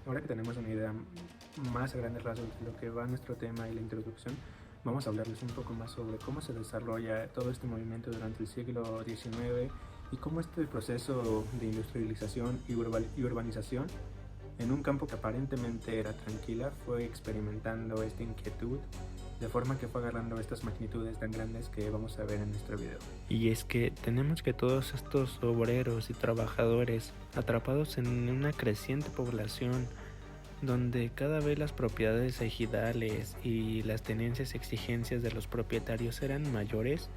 Ahora que tenemos una idea más a grandes rasgos de lo que va nuestro tema y la introducción, vamos a hablarles un poco más sobre cómo se desarrolla todo este movimiento durante el siglo XIX y cómo este proceso de industrialización y urbanización en un campo que aparentemente era tranquila fue experimentando esta inquietud de forma que fue agarrando estas magnitudes tan grandes que vamos a ver en nuestro video. Y es que tenemos que todos estos obreros y trabajadores atrapados en una creciente población donde cada vez las propiedades ejidales y las tenencias y exigencias de los propietarios eran mayores,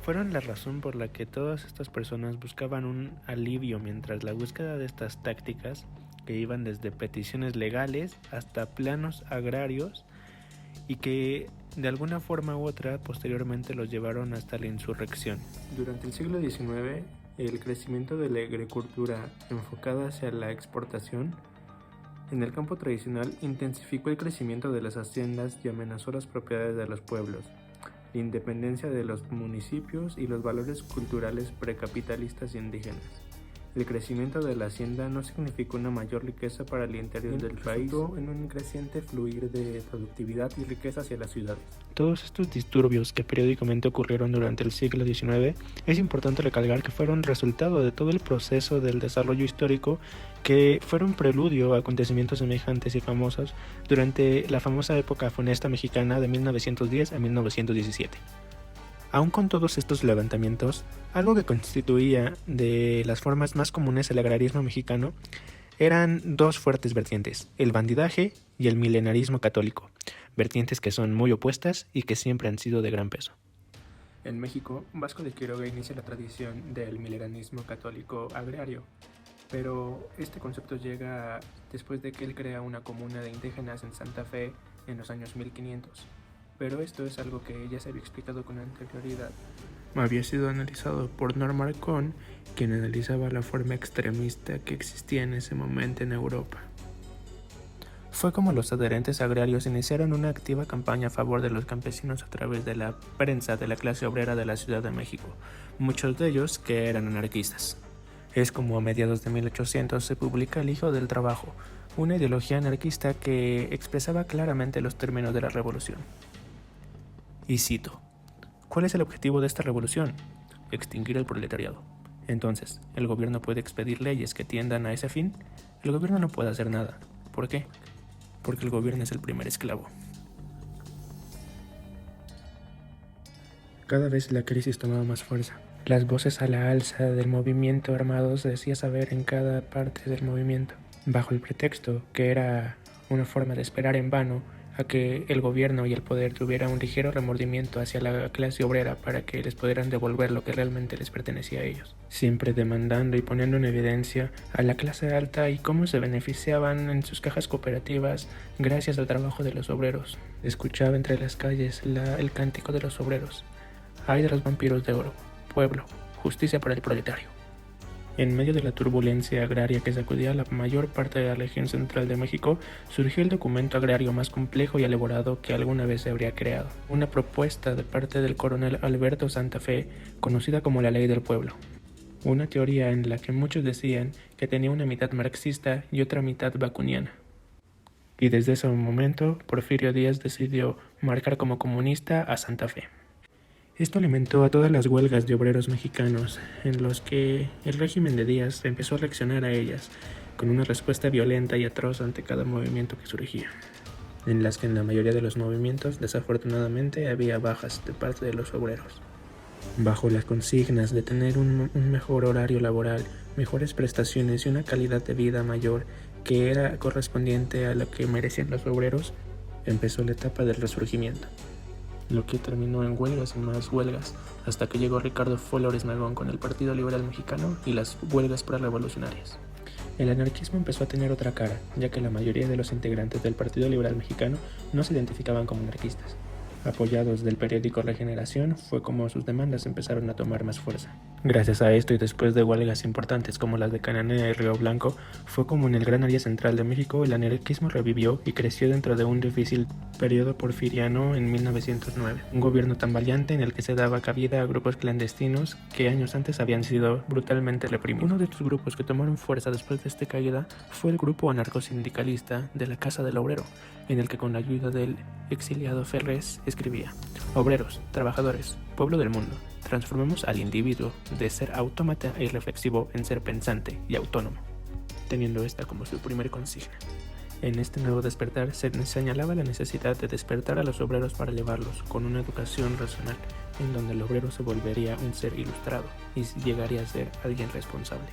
fueron la razón por la que todas estas personas buscaban un alivio, mientras la búsqueda de estas tácticas, que iban desde peticiones legales hasta planos agrarios, y que de alguna forma u otra posteriormente los llevaron hasta la insurrección. Durante el siglo XIX, el crecimiento de la agricultura enfocada hacia la exportación en el campo tradicional intensificó el crecimiento de las haciendas y amenazó las propiedades de los pueblos, la independencia de los municipios y los valores culturales precapitalistas e indígenas. El crecimiento de la hacienda no significó una mayor riqueza para el interior del país, en un creciente fluir de productividad y riqueza hacia las ciudades. Todos estos disturbios que periódicamente ocurrieron durante el siglo XIX, es importante recalcar que fueron resultado de todo el proceso del desarrollo histórico, que fueron preludio a acontecimientos semejantes y famosos durante la famosa época funesta mexicana de 1910 a 1917. Aún con todos estos levantamientos, algo que constituía de las formas más comunes el agrarismo mexicano eran dos fuertes vertientes, el bandidaje y el milenarismo católico, vertientes que son muy opuestas y que siempre han sido de gran peso. En México, Vasco de Quiroga inicia la tradición del milenarismo católico agrario, pero este concepto llega después de que él crea una comuna de indígenas en Santa Fe en los años 1500. Pero esto es algo que ya se había explicado con anterioridad. Había sido analizado por Norman Cohn, quien analizaba la forma extremista que existía en ese momento en Europa. Fue como los adherentes agrarios iniciaron una activa campaña a favor de los campesinos a través de la prensa de la clase obrera de la Ciudad de México, muchos de ellos que eran anarquistas. Es como a mediados de 1800 se publica El Hijo del Trabajo, una ideología anarquista que expresaba claramente los términos de la revolución. Y cito: ¿cuál es el objetivo de esta revolución? Extinguir el proletariado. Entonces, ¿el gobierno puede expedir leyes que tiendan a ese fin? El gobierno no puede hacer nada. ¿Por qué? Porque el gobierno es el primer esclavo. Cada vez la crisis tomaba más fuerza. Las voces a la alza del movimiento armado se decía saber en cada parte del movimiento, bajo el pretexto que era una forma de esperar en vano a que el gobierno y el poder tuvieran un ligero remordimiento hacia la clase obrera para que les pudieran devolver lo que realmente les pertenecía a ellos, siempre demandando y poniendo en evidencia a la clase alta y cómo se beneficiaban en sus cajas cooperativas gracias al trabajo de los obreros. Escuchaba entre las calles el cántico de los obreros: ¡ay de los vampiros de oro! Pueblo, justicia para el proletario. En medio de la turbulencia agraria que sacudía la mayor parte de la región central de México, surgió el documento agrario más complejo y elaborado que alguna vez se habría creado, una propuesta de parte del coronel Alberto Santa Fe, conocida como la Ley del Pueblo. Una teoría en la que muchos decían que tenía una mitad marxista y otra mitad bacuniana. Y desde ese momento, Porfirio Díaz decidió marcar como comunista a Santa Fe. Esto alimentó a todas las huelgas de obreros mexicanos, en los que el régimen de Díaz empezó a reaccionar a ellas, con una respuesta violenta y atroz ante cada movimiento que surgía, en las que en la mayoría de los movimientos, desafortunadamente, había bajas de parte de los obreros. Bajo las consignas de tener un mejor horario laboral, mejores prestaciones y una calidad de vida mayor que era correspondiente a lo que merecían los obreros, empezó la etapa del resurgimiento, lo que terminó en huelgas y más huelgas, hasta que llegó Ricardo Flores Magón con el Partido Liberal Mexicano y las huelgas prerevolucionarias. El anarquismo empezó a tener otra cara, ya que la mayoría de los integrantes del Partido Liberal Mexicano no se identificaban como anarquistas. apoyados del periódico Regeneración, fue como sus demandas empezaron a tomar más fuerza. Gracias a esto y después de huelgas importantes como las de Cananea y Río Blanco, fue como en el gran área central de México el anarquismo revivió y creció dentro de un difícil periodo porfiriano en 1909. Un gobierno tambaleante en el que se daba cabida a grupos clandestinos que años antes habían sido brutalmente reprimidos. Uno de estos grupos que tomaron fuerza después de esta caída fue el grupo anarcosindicalista de la Casa del Obrero, en el que con la ayuda del exiliado Ferrés escribía: obreros, trabajadores, pueblo del mundo, transformemos al individuo de ser autómata e irreflexivo en ser pensante y autónomo, teniendo esta como su primer consigna. En este nuevo despertar se señalaba la necesidad de despertar a los obreros para elevarlos con una educación racional, en donde el obrero se volvería un ser ilustrado y llegaría a ser alguien responsable.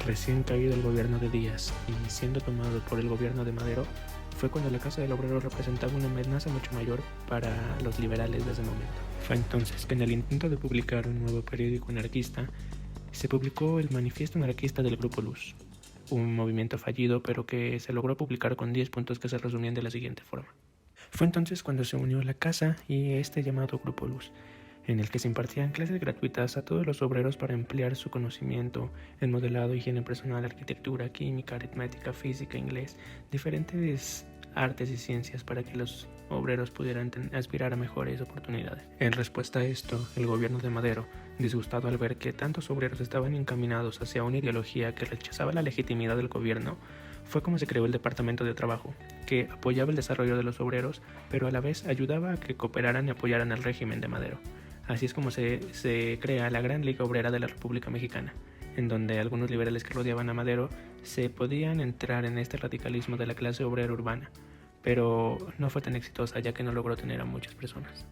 Recién caído el gobierno de Díaz y siendo tomado por el gobierno de Madero, fue cuando la Casa del Obrero representaba una amenaza mucho mayor para los liberales de ese momento. Fue entonces que en el intento de publicar un nuevo periódico anarquista, se publicó el Manifiesto Anarquista del Grupo Luz, un movimiento fallido pero que se logró publicar con 10 puntos que se resumían de la siguiente forma. Fue entonces cuando se unió la Casa y este llamado Grupo Luz, en el que se impartían clases gratuitas a todos los obreros para emplear su conocimiento en modelado, higiene personal, arquitectura, química, aritmética, física, inglés, diferentes artes y ciencias para que los obreros pudieran aspirar a mejores oportunidades. En respuesta a esto, el gobierno de Madero, disgustado al ver que tantos obreros estaban encaminados hacia una ideología que rechazaba la legitimidad del gobierno, fue como se creó el Departamento de Trabajo, que apoyaba el desarrollo de los obreros, pero a la vez ayudaba a que cooperaran y apoyaran al régimen de Madero. Así es como se crea la Gran Liga Obrera de la República Mexicana, en donde algunos liberales que rodeaban a Madero se podían entrar en este radicalismo de la clase obrera urbana, pero no fue tan exitosa ya que no logró tener a muchas personas.